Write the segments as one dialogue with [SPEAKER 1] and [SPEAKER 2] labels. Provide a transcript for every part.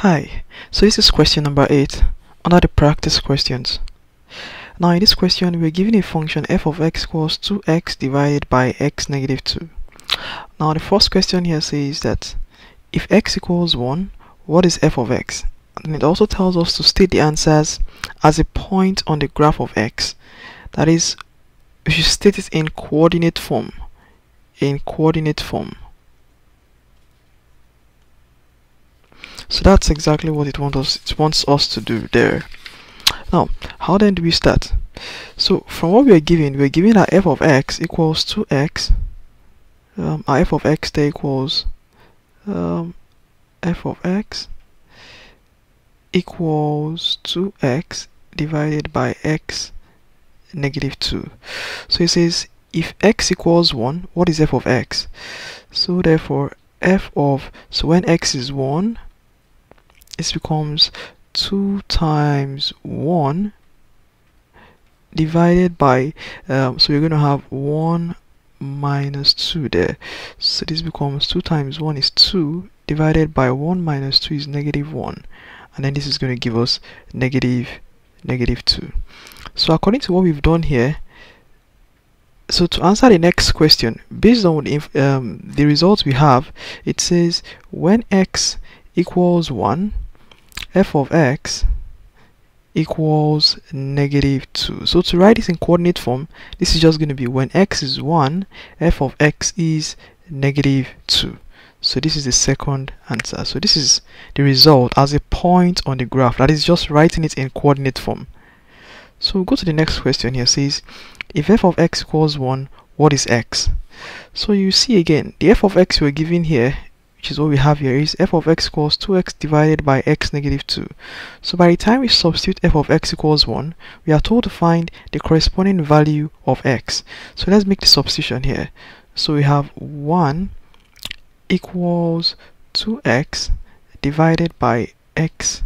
[SPEAKER 1] Hi, so this is question number 8 under the practice questions. Now in this question we're given a function f of x equals 2x divided by x negative 2. Now the first question here says that if x equals 1, what is f of x? And it also tells us to state the answers as a point on the graph of x. That is, we should state it in coordinate form. So that's exactly what it wants us to do there. Now, how then do we start? So from what we're given that f of x equals 2x. Our f of x there equals f of x equals 2x divided by x negative 2. So it says if x equals 1, what is f of x? So therefore so when x is 1, this becomes 2 times 1 divided by so you're going to have 1 minus 2 there. So this becomes 2 times 1 is 2 divided by 1 minus 2 is negative 1, and then this is going to give us negative 2. So according to what we've done here, so to answer the next question, based on the results we have, it says when x equals 1, f of x equals negative 2. So to write this in coordinate form, this is just going to be when x is 1, f of x is negative 2. So this is the second answer. So this is the result as a point on the graph. That is just writing it in coordinate form. So we'll go to the next question here. It says if f of x equals 1, what is x? So you see again, the f of x we're given here, which is what we have here, is f of x equals 2x divided by x negative 2. So by the time we substitute f of x equals 1, we are told to find the corresponding value of x. So let's make the substitution here. So we have 1 equals 2x divided by x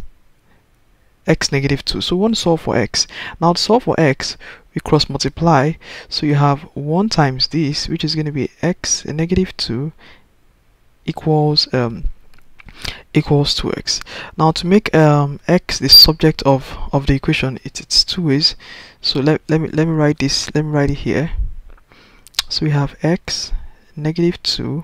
[SPEAKER 1] negative 2. So we want to solve for x. Now to solve for x, we cross multiply. So you have 1 times this, which is going to be x negative 2 equals 2x. Now to make x the subject of the equation, it's two ways. So let me write this. Let me write it here. So we have x negative 2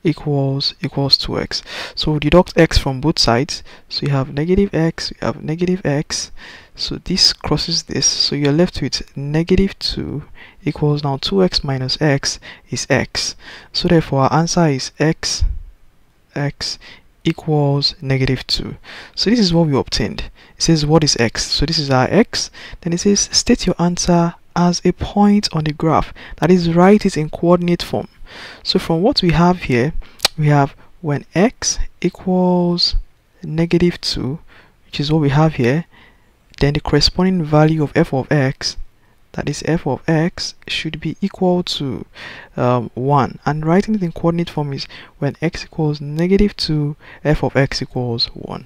[SPEAKER 1] equals 2x. So we deduct x from both sides. So you have negative x, you have negative x. So this crosses this. So you're left with negative 2 equals now 2x minus x is x. So therefore our answer is x equals negative 2. So this is what we obtained. It says what is x? So this is our x. Then it says state your answer as a point on the graph. That is, write it in coordinate form. So from what we have here, we have when x equals negative 2, which is what we have here, then the corresponding value of f of x, that is f of x, should be equal to 1. And writing it in coordinate form is when x equals negative 2, f of x equals 1. And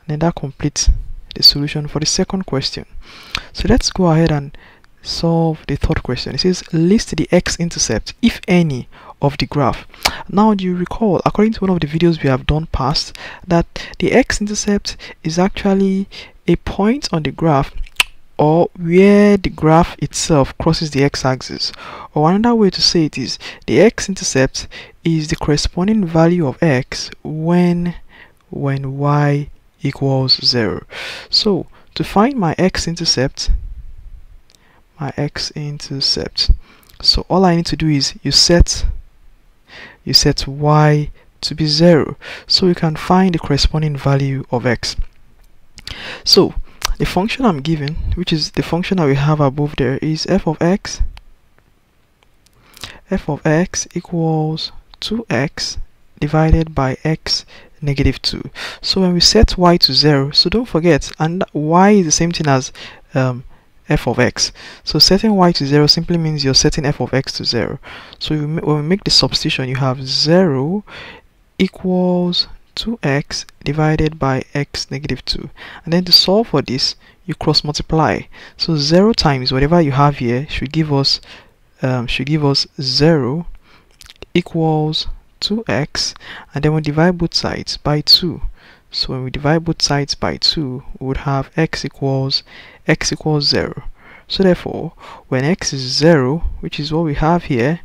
[SPEAKER 1] then that completes the solution for the second question. So let's go ahead and solve the third question. It says list the x-intercept, if any, of the graph. Now do you recall, according to one of the videos we have done past, that the x-intercept is actually a point on the graph or where the graph itself crosses the x-axis. Or another way to say it is the x-intercept is the corresponding value of x when y equals 0. So to find my x-intercept, so all I need to do is you set y to be 0, so we can find the corresponding value of x. So the function I'm given, which is the function that we have above there, is f of x equals 2x divided by x negative 2. So when we set y to 0, so don't forget, and y is the same thing as f of x. So setting y to 0 simply means you're setting f of x to 0. So when we make the substitution, you have 0 equals 2x divided by x negative 2. And then to solve for this, you cross multiply. So 0 times whatever you have here should give us 0 equals 2x, and then we divide both sides by 2. So when we divide both sides by 2, we would have x equals 0. So therefore, when x is 0, which is what we have here,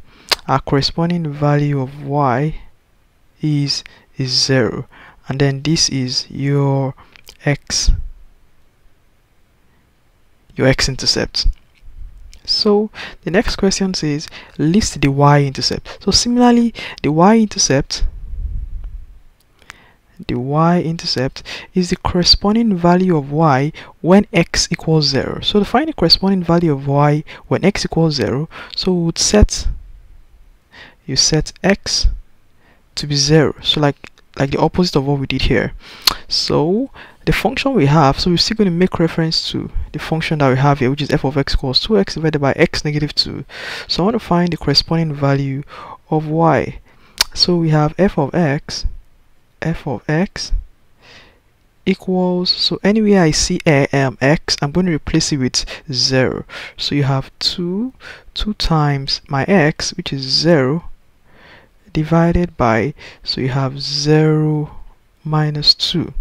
[SPEAKER 1] our corresponding value of y is 0. And then this is your x-intercept. So the next question says list the y-intercept. So similarly, the y-intercept is the corresponding value of y when x equals 0. So to find the corresponding value of y when x equals 0, so we would set x to be 0. So like the opposite of what we did here. So the function we have, so we're still going to make reference to the function that we have here, which is f of x equals 2x divided by x negative 2. So I want to find the corresponding value of y. So we have f of x equals, so anywhere I see x, I'm going to replace it with 0. So you have 2 times my x, which is 0, divided by, so you have 0 minus 2,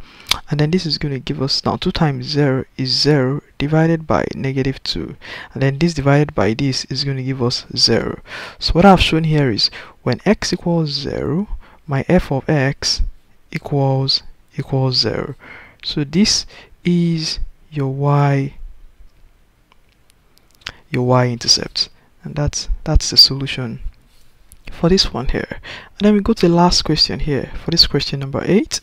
[SPEAKER 1] and then this is going to give us, now 2 times 0 is 0 divided by negative 2, and then this divided by this is going to give us 0. So what I've shown here is when x equals 0, my f of x equals 0. So this is your y-intercept, and that's the solution for this one here. And then we go to the last question here. For this question number 8,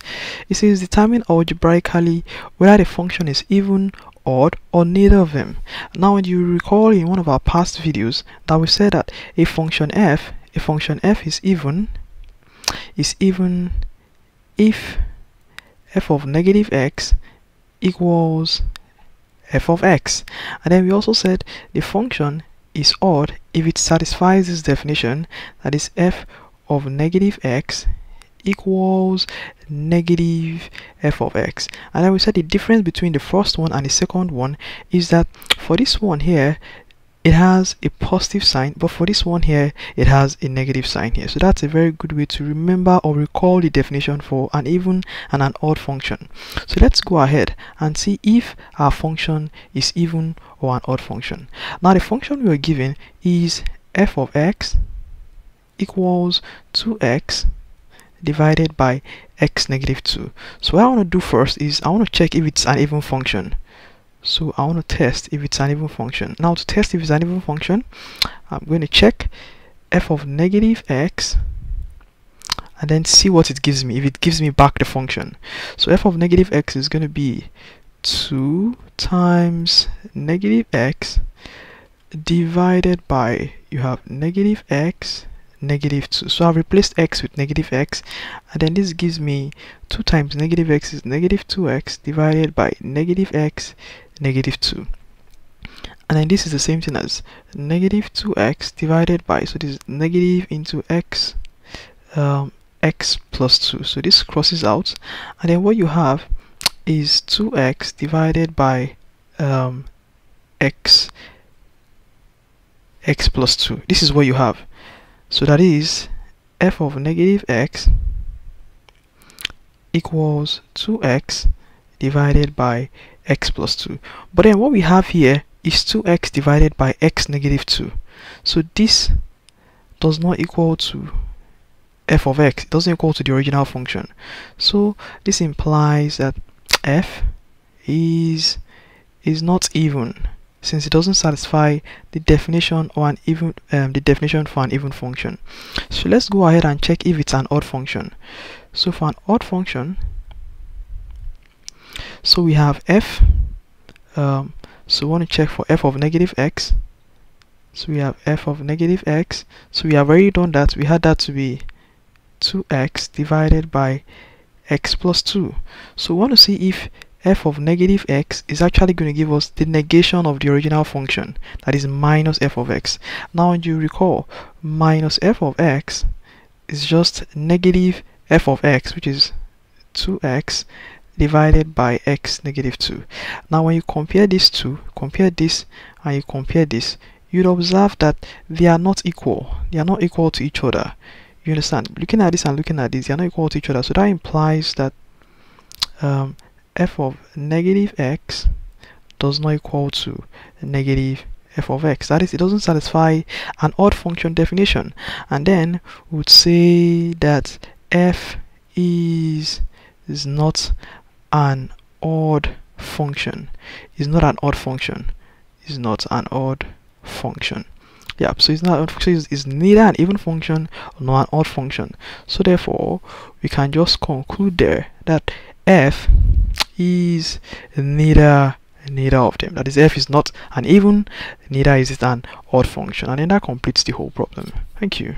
[SPEAKER 1] it says determine algebraically whether the function is even, odd, or neither of them. Now when you recall in one of our past videos that we said that a function f is even if f of negative x equals f of x, and then we also said the function is odd if it satisfies this definition, that is f of negative x equals negative f of x. And then we said the difference between the first one and the second one is that for this one here it has a positive sign, but for this one here it has a negative sign here. So that's a very good way to remember or recall the definition for an even and an odd function. So let's go ahead and see if our function is even or an odd function. Now the function we are given is f of x equals 2x divided by x negative 2. So what I want to do first is I want to check if it's an even function. So I want to test if it's an even function. Now to test if it's an even function, I'm going to check f of negative x and then see what it gives me, if it gives me back the function. So f of negative x is going to be 2 times negative x divided by, you have negative x negative 2. So I've replaced x with negative x, and then this gives me 2 times negative x is negative 2x divided by negative x negative 2, and then this is the same thing as negative 2x divided by, so this is negative into x x plus 2, so this crosses out, and then what you have is 2x divided by x plus 2. This is what you have. So that is f of negative x equals 2x divided by x plus 2. But then what we have here is 2x divided by x negative 2. So this does not equal to f of x. It doesn't equal to the original function. So this implies that f is not even, since it doesn't satisfy the definition or an even the definition for an even function. So let's go ahead and check if it's an odd function. So for an odd function, so we have f, so we want to check for f of negative x. So we have f of negative x, so we have already done that. We had that to be 2x divided by x plus 2. So we want to see if f of negative x is actually going to give us the negation of the original function, that is minus f of x. Now you recall, minus f of x is just negative f of x, which is 2x divided by x negative 2. Now when you compare these two, compare this and you compare this, you'd observe that they are not equal. They are not equal to each other. You understand? Looking at this and looking at this, they are not equal to each other. So that implies that f of negative x does not equal to negative f of x. That is, it doesn't satisfy an odd function definition. And then we would say that f is not an odd function. Is not an odd function. Is not an odd function. Yeah, so it's not, so it's neither an even function nor an odd function. So therefore, we can just conclude there that f is neither of them. That is, f is not an even, neither is it an odd function, and then that completes the whole problem. Thank you.